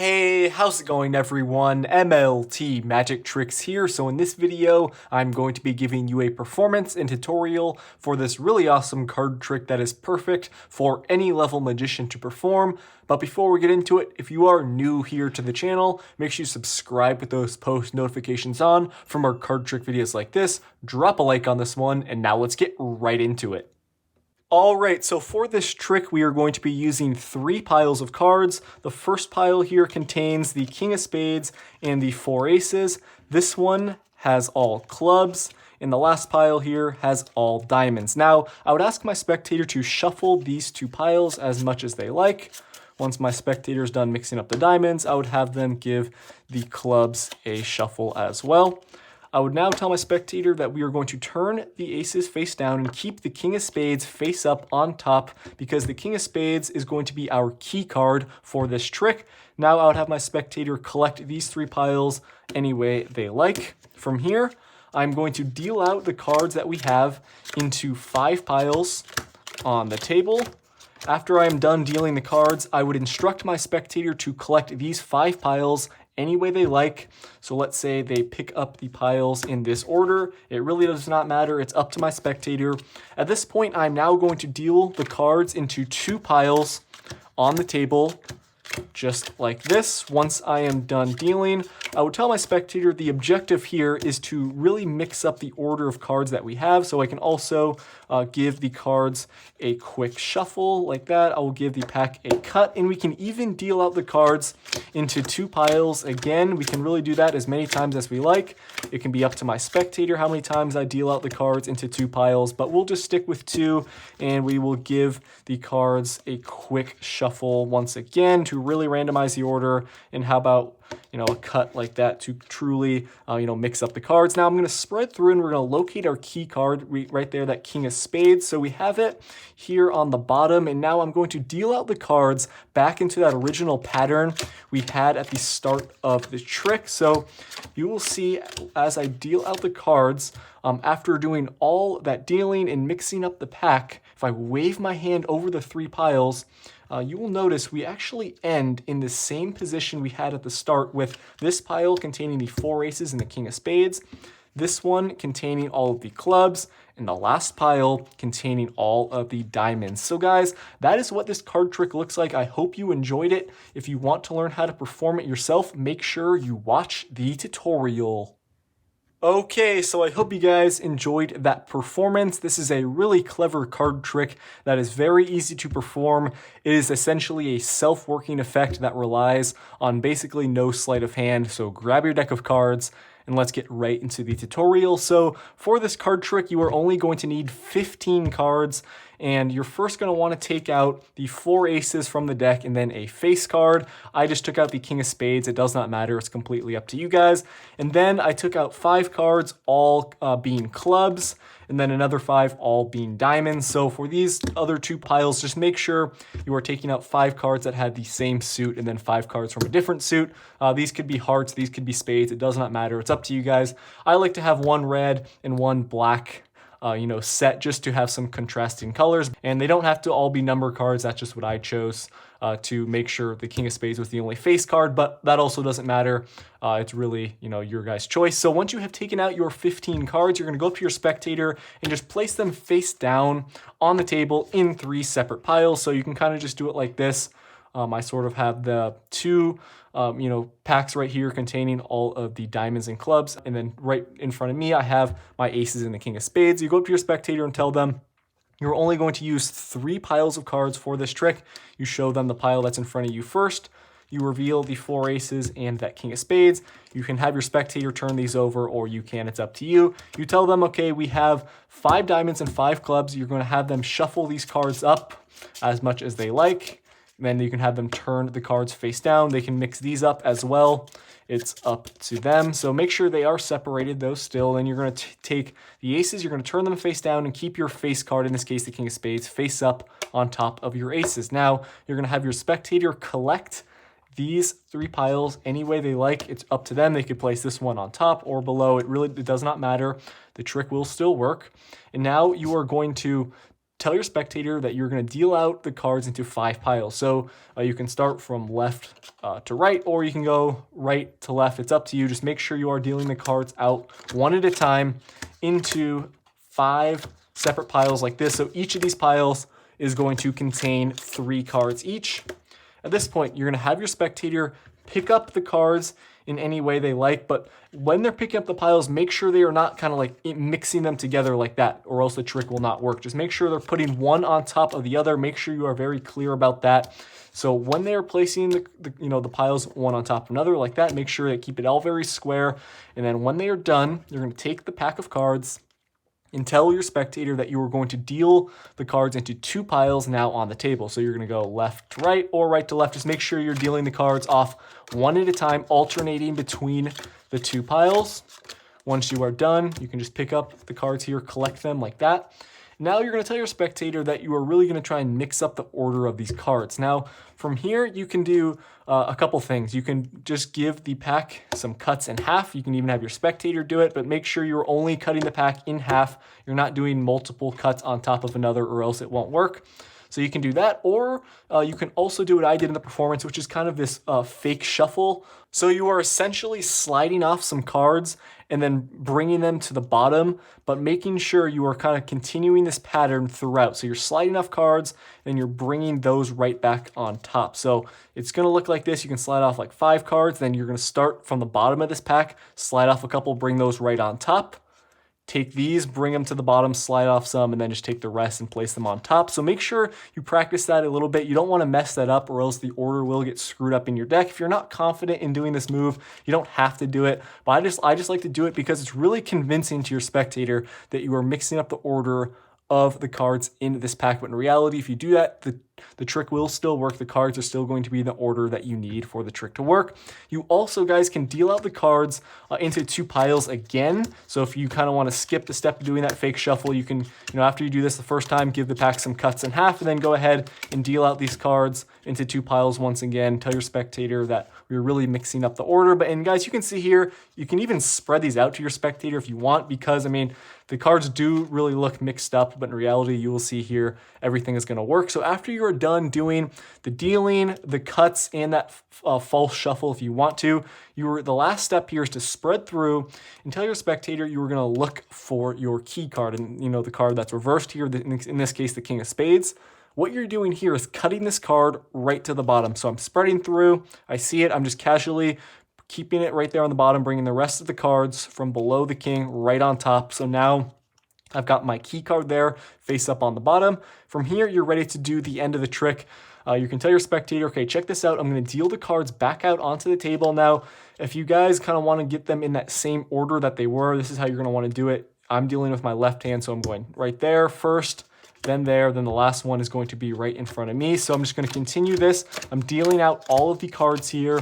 Hey, how's it going everyone? MLT Magic Tricks here. So in this video, I'm going to be giving you a performance and tutorial for this really awesome card trick that is perfect for any level magician to perform. But before we get into it, if you are new here to the channel, make sure you subscribe with those post notifications on for more card trick videos like this. Drop a like on this one, and now let's get right into it. Alright, so for this trick we are going to be using 3 piles of cards. The first pile here contains the King of Spades and the 4 Aces. This one has all clubs, and the last pile here has all diamonds. Now, I would ask my spectator to shuffle these 2 piles as much as they like. Once my spectator is done mixing up the diamonds, I would have them give the clubs a shuffle as well. I would now tell my spectator that we are going to turn the aces face down and keep the King of Spades face up on top, because the King of Spades is going to be our key card for this trick. Now I would have my spectator collect these 3 piles any way they like. From here, I'm going to deal out the cards that we have into 5 piles on the table. After I am done dealing the cards, I would instruct my spectator to collect these 5 piles any way they like. So let's say they pick up the piles in this order. It really does not matter. It's up to my spectator. At this point, I'm now going to deal the cards into 2 piles on the table, just like this. Once I am done dealing, I would tell my spectator the objective here is to really mix up the order of cards that we have, so I can also give the cards a quick shuffle like that. I will give the pack a cut, and we can even deal out the cards into 2 piles. Again, we can really do that as many times as we like. It can be up to my spectator how many times I deal out the cards into 2 piles, but we'll just stick with 2, and we will give the cards a quick shuffle once again to really randomize the order. And how about, a cut like that to truly, mix up the cards. Now I'm going to spread through and we're going to locate our key card right there, that King of Spades. So we have it here on the bottom, and now I'm going to deal out the cards back into that original pattern we had at the start of the trick. So you will see as I deal out the cards, after doing all that dealing and mixing up the pack, if I wave my hand over the 3 piles, you will notice we actually end in the same position we had at the start, with this pile containing the 4 aces and the King of Spades, this one containing all of the clubs, and the last pile containing all of the diamonds. So guys, that is what this card trick looks like. I hope you enjoyed it. If you want to learn how to perform it yourself, make sure you watch the tutorial. Okay, so I hope you guys enjoyed that performance. This is a really clever card trick that is very easy to perform. It is essentially a self-working effect that relies on basically no sleight of hand. So grab your deck of cards and let's get right into the tutorial. So for this card trick, you are only going to need 15 cards, and you're first going to want to take out the 4 aces from the deck and then a face card. I just took out the King of Spades. It does not matter. It's completely up to you guys. And then I took out 5 cards, all being clubs, and then another 5 all being diamonds. So for these other 2 piles, just make sure you are taking out 5 cards that had the same suit and then 5 cards from a different suit. These could be hearts, these could be spades. It does not matter. It's up to you guys. I like to have 1 red and 1 black set, just to have some contrasting colors, and they don't have to all be number cards. That's just what I chose to make sure the King of Spades was the only face card, but that also doesn't matter. It's really, your guys' choice. So once you have taken out your 15 cards, you're going to go up to your spectator and just place them face down on the table in 3 separate piles. So you can kind of just do it like this. I sort of have the 2 packs right here containing all of the diamonds and clubs, and then right in front of me I have my aces and the King of Spades. You go up to your spectator and tell them you're only going to use 3 piles of cards for this trick. You show them the pile that's in front of you first. You reveal the 4 aces and that King of Spades. You can have your spectator turn these over, or you can, it's up to you. You tell them, okay, we have 5 diamonds and 5 clubs. You're going to have them shuffle these cards up as much as they like. Then you can have them turn the cards face down. They can mix these up as well. It's up to them. So make sure they are separated though still. Then you're going to take the aces, you're going to turn them face down and keep your face card, in this case the King of Spades, face up on top of your aces. Now you're going to have your spectator collect these 3 piles any way they like. It's up to them. They could place this one on top or below. It does not matter. The trick will still work. And now you are going to tell your spectator that you're going to deal out the cards into 5 piles. So you can start from left to right, or you can go right to left. It's up to you. Just make sure you are dealing the cards out one at a time into 5 separate piles like this. So each of these piles is going to contain 3 cards each. At this point, you're going to have your spectator pick up the cards in any way they like, but when they're picking up the piles, make sure they are not kind of like mixing them together like that, or else the trick will not work. Just make sure they're putting one on top of the other. Make sure you are very clear about that. So when they are placing the piles one on top of another like that, make sure to keep it all very square. And then when they are done, you're going to take the pack of cards and tell your spectator that you are going to deal the cards into 2 piles now on the table. So you're going to go left to right or right to left. Just make sure you're dealing the cards off one at a time, alternating between the 2 piles. Once you are done, you can just pick up the cards here, collect them like that. Now you're going to tell your spectator that you are really going to try and mix up the order of these cards. Now, from here, you can do a couple things. You can just give the pack some cuts in half. You can even have your spectator do it, but make sure you're only cutting the pack in half. You're not doing multiple cuts on top of another, or else it won't work. So you can do that, or you can also do what I did in the performance, which is kind of this fake shuffle. So you are essentially sliding off some cards and then bringing them to the bottom, but making sure you are kind of continuing this pattern throughout. So you're sliding off cards and you're bringing those right back on top. So it's going to look like this. You can slide off like 5 cards, then you're going to start from the bottom of this pack, slide off a couple, bring those right on top. Take these, bring them to the bottom, slide off some, and then just take the rest and place them on top. So make sure you practice that a little bit. You don't want to mess that up, or else the order will get screwed up in your deck. If you're not confident in doing this move, you don't have to do it. But I just like to do it because it's really convincing to your spectator that you are mixing up the order of the cards in this pack. But in reality, if you do that, the trick will still work. The cards are still going to be in the order that you need for the trick to work. You also, guys, can deal out the cards into 2 piles again. So if you kind of want to skip the step of doing that fake shuffle, you can, after you do this the first time, give the pack some cuts in half, and then go ahead and deal out these cards into 2 piles once again. Tell your spectator that we're really mixing up the order. And guys, you can see here, you can even spread these out to your spectator if you want, because the cards do really look mixed up, but in reality, you will see here, everything is going to work. So after you are done doing the dealing, the cuts, and that false shuffle, if you want to, the last step here is to spread through and tell your spectator you are going to look for your key card, and the card that's reversed here, in this case, the King of Spades. What you're doing here is cutting this card right to the bottom. So I'm spreading through, I see it, I'm just casually keeping it right there on the bottom, bringing the rest of the cards from below the king right on top. So now I've got my key card there, face up on the bottom. From here, you're ready to do the end of the trick. You can tell your spectator, okay, check this out. I'm going to deal the cards back out onto the table. Now, if you guys kind of want to get them in that same order that they were, this is how you're going to want to do it. I'm dealing with my left hand, so I'm going right there first, then there, then the last one is going to be right in front of me. So I'm just going to continue this. I'm dealing out all of the cards here.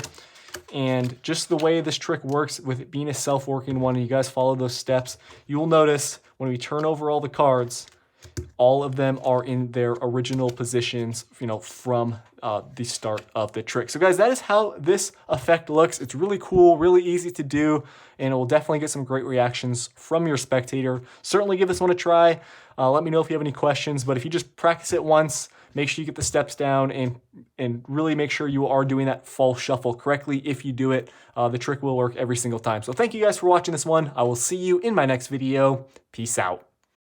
And just the way this trick works, with it being a self-working one, and you guys follow those steps, you will notice when we turn over all the cards, all of them are in their original positions, from the start of the trick. So guys, that is how this effect looks. It's really cool, really easy to do, and it will definitely get some great reactions from your spectator. Certainly give this one a try. Let me know if you have any questions, but if you just practice it once, make sure you get the steps down and really make sure you are doing that false shuffle correctly. If you do it, the trick will work every single time. So thank you guys for watching this one. I will see you in my next video. Peace out.